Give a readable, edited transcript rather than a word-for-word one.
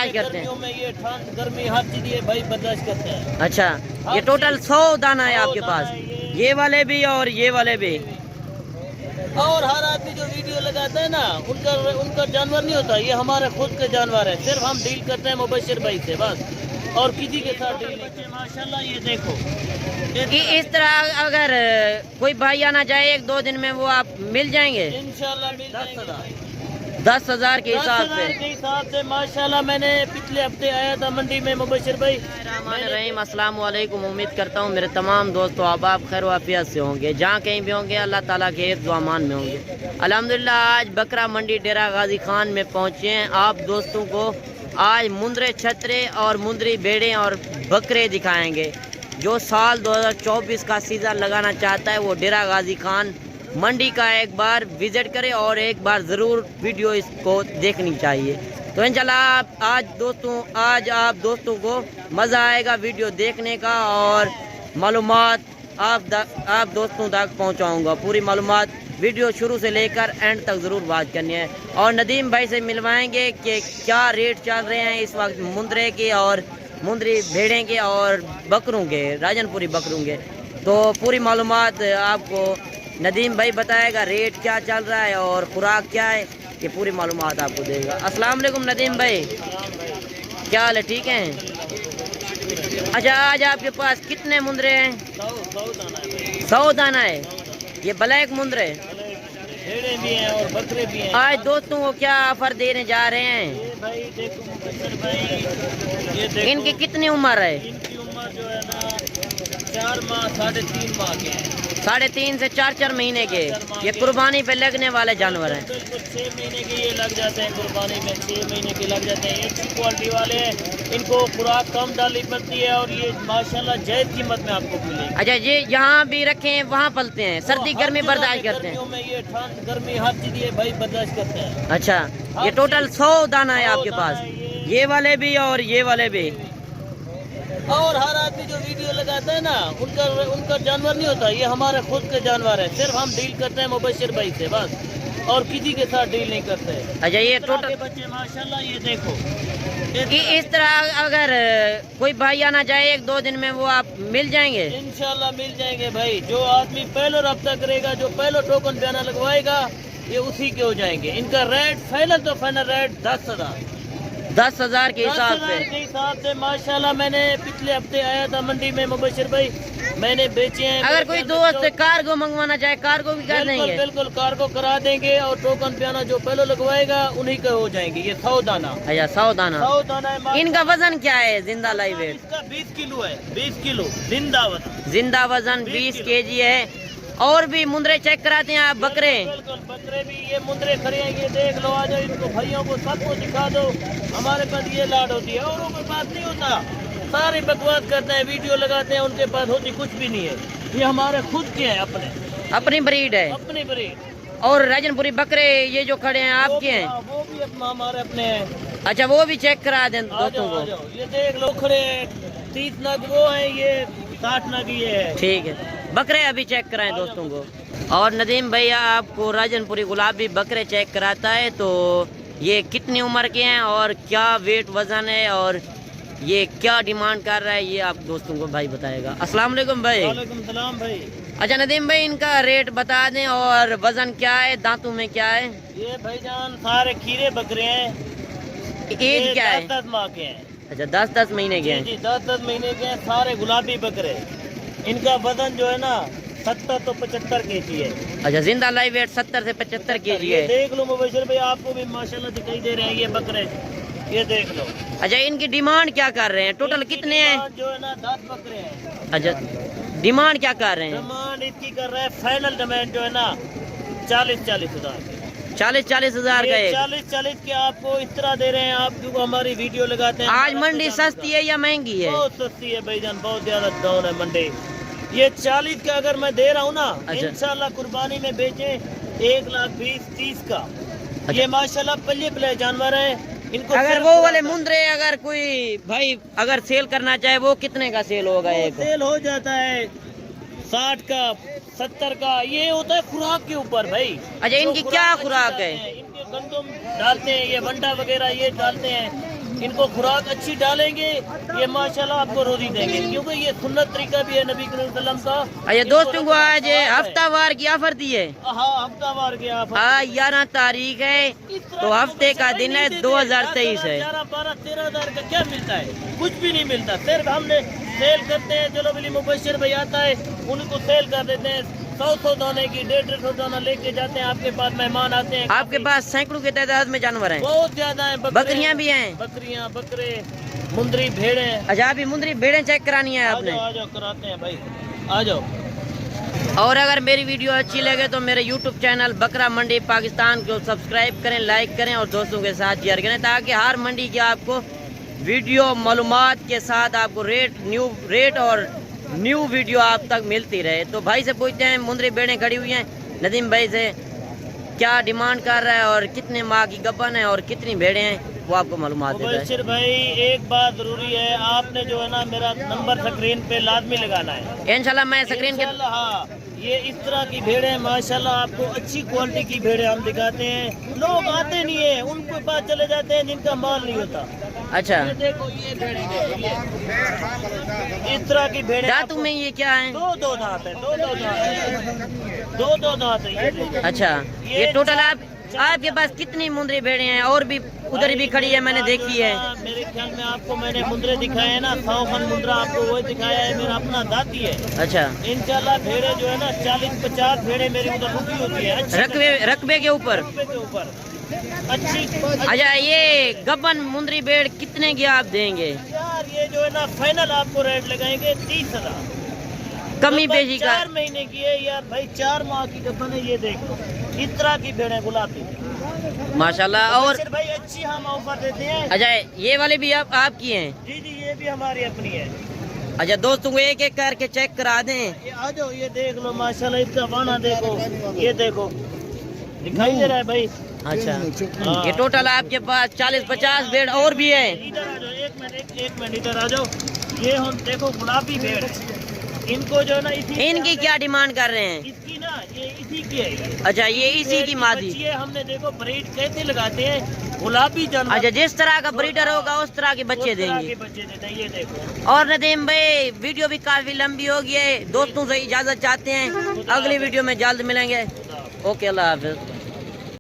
बर्दाश्त करते हैं। में ये ठंड गर्मी हर चीज ये भाई बर्दाश्त करते हैं। अच्छा, ये टोटल 100 दाना है आपके पास, ये वाले भी और ये वाले भी। और हर आदमी जो वीडियो लगाता है ना उनका जानवर नहीं होता, ये हमारे खुद के जानवर है। सिर्फ हम डील करते हैं मुबशिर भाई से बस, और किसी के साथ डील नहीं। माशाल्लाह ये देखो, इस तरह अगर कोई भाई आना चाहे 1-2 दिन में वो आप मिल जाएंगे इंशाल्लाह मिल जाएंगे। 10,000 के हिसाब से माशाल्लाह। मैंने पिछले हफ्ते आया था मंडी में मुबशिर भाई। रहीम, अस्सलाम वालेकुम। उम्मीद करता हूँ मेरे तमाम दोस्तों आप खैर वाफियत से होंगे, जहाँ कहीं भी होंगे अल्लाह ताला के हिफ्ज़ व अमान में होंगे। अल्हम्दुलिल्लाह आज बकरा मंडी डेरा गाजी खान में पहुँचे हैं। आप दोस्तों को आज मुंदरे छतरे और मुंदरी भेड़ें और बकरे दिखाएंगे। जो साल 2024 का सीज़न लगाना चाहता है वो डेरा गाजी खान मंडी का एक बार विजिट करे और एक बार ज़रूर वीडियो इसको देखनी चाहिए। तो इंशाल्लाह आज आप दोस्तों को मज़ा आएगा वीडियो देखने का, और मालूमात आप दोस्तों तक पहुंचाऊंगा। पूरी मालूमात वीडियो शुरू से लेकर एंड तक ज़रूर बात करनी है। और नदीम भाई से मिलवाएंगे कि क्या रेट चल रहे हैं इस वक्त मुंदरे के और मुंदरी भेड़ें के और बकरों के, राजनपुरी बकरों के। तो पूरी मालूमात आपको नदीम भाई बताएगा, रेट क्या चल रहा है और खुराक क्या है, ये पूरी मालूमात आपको देगा। अस्सलाम वालेकुम नदीम भाई, क्या हाल है? ठीक हैं? अच्छा, आज आपके पास कितने मुंदरे हैं? 100 दाना है। ये ब्लैक मुंदरे भेड़े भी हैं और बकरे भी हैं। आज दोस्तों को क्या ऑफर देने जा रहे हैं? ये भाई देखो मुबशिर भाई, ये देखो इनकी कितनी उम्र है? इनकी उम्र जो है ना 4 माह 3.5 माह के हैं। 3.5 से 4 महीने के। ये कुर्बानी पे लगने वाले जानवर हैं। बिल्कुल 6 महीने के ये लग जाते हैं कुर्बानी में, 6 महीने के लग जाते हैं। अच्छी क्वालिटी वाले हैं, इनको खुराक कम डालनी पड़ती है और ये माशाल्लाह जायज़ कीमत में आपको मिलेगी। अच्छा, ये यहाँ भी रखे हैं वहाँ पलते हैं, सर्दी गर्मी बर्दाश्त करते हैं। में ये ठंड गर्मी हर चीज ये भाई बर्दाश्त करते हैं। अच्छा, ये टोटल 100 दाना है आपके पास, ये वाले भी और ये वाले भी। और हर आदमी जो वीडियो लगाता है ना उनका जानवर नहीं होता, ये हमारे खुद के जानवर है। सिर्फ हम डील करते हैं मुबशिर भाई से बस, और किसी के साथ डील नहीं करते। अच्छा, ये टोटल बच्चे माशाल्लाह ये देखो, इस तरह अगर कोई भाई आना चाहे 1-2 दिन में वो आप मिल जाएंगे इंशाल्लाह मिल जाएंगे भाई। जो आदमी पहले रब्ता करेगा, जो पहले टोकन बयाना लगवाएगा, ये उसी के हो जाएंगे। इनका रेट फाइनल रेट 10,000 के हिसाब से माशाल्लाह। मैंने पिछले हफ्ते आया था मंडी में मुबशिर भाई, मैंने बेचे हैं। अगर कोई दोस्त कार्गो मंगवाना चाहे कार्गो भी कर देंगे? बिल्कुल कार्गो करा देंगे, और टोकन पियाना जो पहले लगवाएगा उन्हीं के हो जाएंगे। ये 100 दाना। अच्छा, 100 दाना है। इनका वजन क्या है जिंदा लाइव वेट? इसका 20 किलो है, 20 किलो जिंदा वजन 20 kg है। और भी मुंदरे चेक कराते हैं आप? बकरे बिल्कुल बकरे भी, ये मुंदरे खड़े हैं, ये देख लो। आ जाओ, इनको भाइयों को सबको दिखा दो। हमारे पास ये लाड होती है, औरों के पास नहीं होता। सारे बकवास करते हैं, वीडियो लगाते हैं, उनके पास होती कुछ भी नहीं है। ये हमारे खुद के हैं, अपनी ब्रीड है, अपनी ब्रीड। और राजनपुरी बकरे ये जो खड़े हैं आपके हैं? वो भी हमारे अपने हैं। अच्छा, वो भी चेक करा दें दोस्तों को। ये देख लो खड़े हैं, 30 नग वो है, ये 60 नग ये है। ठीक है, बकरे अभी चेक कराएं दोस्तों को। और नदीम भैया आपको राजनपुरी गुलाबी बकरे चेक कराता है। तो ये कितनी उम्र के हैं और क्या वेट वजन है और ये क्या डिमांड कर रहा है, ये आप दोस्तों को भाई बताएगा। अस्सलाम वालेकुम भाई। वालेकुम सलाम भाई। अच्छा नदीम भाई, इनका रेट बता दें और वजन क्या है, दांतों में क्या है? ये भाईजान सारे खीरे बकरे हैं। एज क्या है? 10 माह के हैं। अच्छा, 10 महीने के हैं। जी 10 महीने के हैं, सारे गुलाबी बकरे। इनका वजन जो है ना 70 तो 75 kg है। अच्छा, जिंदा लाइव वेट 70 से 75 kg है। देख लो मुबशिर भाई, आपको भी माशाल्लाह दिखाई दे रहे हैं ये बकरे, ये देख लो। अच्छा, इनकी डिमांड क्या कर रहे हैं? टोटल कितने हैं? जो है ना 10 बकरे हैं। अच्छा, डिमांड क्या कर रहे हैं? डिमांड इसकी कर रहे हैं, फाइनल डिमांड जो है ना 40-40 हज़ार। 40-40 हज़ार का एक। 40 के आपको इस तरह दे रहे हैं। आप जो हमारी वीडियो लगाते हैं, आज मंडी सस्ती है या महंगी है? बहुत सस्ती है भाईजान, बहुत ज्यादा डाउन है मंडी। ये 40 का अगर मैं दे रहा हूँ ना, इंशाल्लाह कुर्बानी में बेचे 1,20,30 का। ये माशाल्लाह पल्ले पले जानवर है। इनको अगर वो वाले मुंदरे अगर कोई भाई अगर सेल करना चाहे वो कितने का सेल होगा? एक सेल हो जाता है 60 का, 70 का। ये होता है खुराक के ऊपर भाई। अच्छा, इनकी क्या खुराक है? इनके गंदम डालते हैं, ये वंडा वगैरह ये डालते हैं, इनको खुराक अच्छी डालेंगे, ये माशाल्लाह आपको रोजी देंगे, क्योंकि ये सुन्नत तरीका भी है नबी करीम सल्लल्लाहु अलैहि वसल्लम का। अच्छा दोस्तों को आज हफ्तावार की ऑफर दी है। हाँ, हफ्तावार के आप 11 तारीख है, तो हफ्ते का दिन है 2023 है। 11, 12, 13 हज़ार का क्या मिलता है? कुछ भी नहीं मिलता। सिर्फ हमने सेल करते हैं, चलो बली मुबशर भाई आता है, उनको सेल कर देते हैं। 100 दाने की 150 दाना लेके जाते हैं, आपके पास मेहमान आते हैं। आपके पास सैकड़ों की तादाद में जानवर हैं, बहुत ज्यादा है। बकरियां भी हैं, बकरियां, बकरे, मुंदरी, भेड़े। अच्छा अभी मुंदरी भेड़ें चेक करानी है आपने? आ जाओ कराते हैं भाई, आ जाओ। और अगर मेरी वीडियो अच्छी लगे तो मेरे YouTube चैनल बकरा मंडी पाकिस्तान को सब्सक्राइब करें, लाइक करें और दोस्तों के साथ शेयर करें, ताकि हर मंडी की आपको वीडियो मालूमात के साथ आपको न्यू रेट और न्यू वीडियो आप तक मिलती रहे। तो भाई से पूछते हैं, मुंदरी भेड़ें खड़ी हुई हैं, नदीम भाई से क्या डिमांड कर रहा है और कितने माह की गबन है और कितनी भेड़ें हैं, वो आपको मालूमात देता है। मुबशर भाई एक बात जरूरी है, आपने जो है ना मेरा नंबर स्क्रीन पे लाजमी लगाना है इंशाल्लाह। मैं स्क्रीन के हाँ, ये इस तरह की भेड़ें माशाल्लाह आपको अच्छी क्वालिटी की भेड़ें हम दिखाते हैं। लोग आते नहीं है, उनके पास चले जाते हैं जिनका माल नहीं होता। अच्छा ये देखो, ये भेड़ें देखो, ये इस तरह की भेड़ें। दांतों में ये क्या है? दो दांत है, दो दांत है, दो दांत है ये देखो। अच्छा ये टोटल आपके पास कितनी मुंदरी भेड़ें हैं? और भी उधर भी खड़ी है, मैंने देखी है। मेरे ख्याल में आपको मैंने मुंदरे दिखाए हैं ना, 100 खन मुंदरा आपको वही दिखाया है, मेरा अपना दाती है। अच्छा इंशाल्लाह भेड़े जो है ना 40-50 भेड़े मेरी उधर रुकी होती है, रकबे के ऊपर अच्छी। अच्छा ये गबन मुंदरी भेड़ कितने की आप देंगे? यार ये जो है ना फाइनल आपको रेट लगाएंगे 30,000। कमी पेशी का 4 महीने की है यार भाई, 4 माह की गबन है। ये देखो इस तरह की भेड़ें गुलाबी माशाल्लाह। और भाई अच्छी हम ऑफर देते हैं। अच्छा ये वाले भी आपकी हैं? जी जी, ये भी हमारी अपनी है। अच्छा दोस्तों को एक एक करके चेक करा दें। ये आ जाओ, ये देख लो माशाल्लाह, इसका वाना देखो, ये देखो दिखाई दे रहा है भाई। अच्छा ये टोटल आपके पास 40-50 भेड़ और भी है? इधर आ जाओ, एक मिनट इधर आ जाओ। ये हम देखो गुलाबी भेड़, इनको जो है ना इनकी क्या डिमांड कर रहे हैं? इसकी ना ये इसी की है ये। अच्छा ये इसी की मादी? ये हमने देखो ब्रीड कैसे लगाते हैं, गुलाबी जानवर। अच्छा जिस तरह का ब्रीडर होगा उस तरह के बच्चे देंगे। बच्चे देते हैं, ये देखो। और नदीम भाई वीडियो भी काफी लंबी हो गई है, दोस्तों से इजाजत चाहते हैं, अगली वीडियो में जल्द मिलेंगे। ओके अल्लाह हाफिज।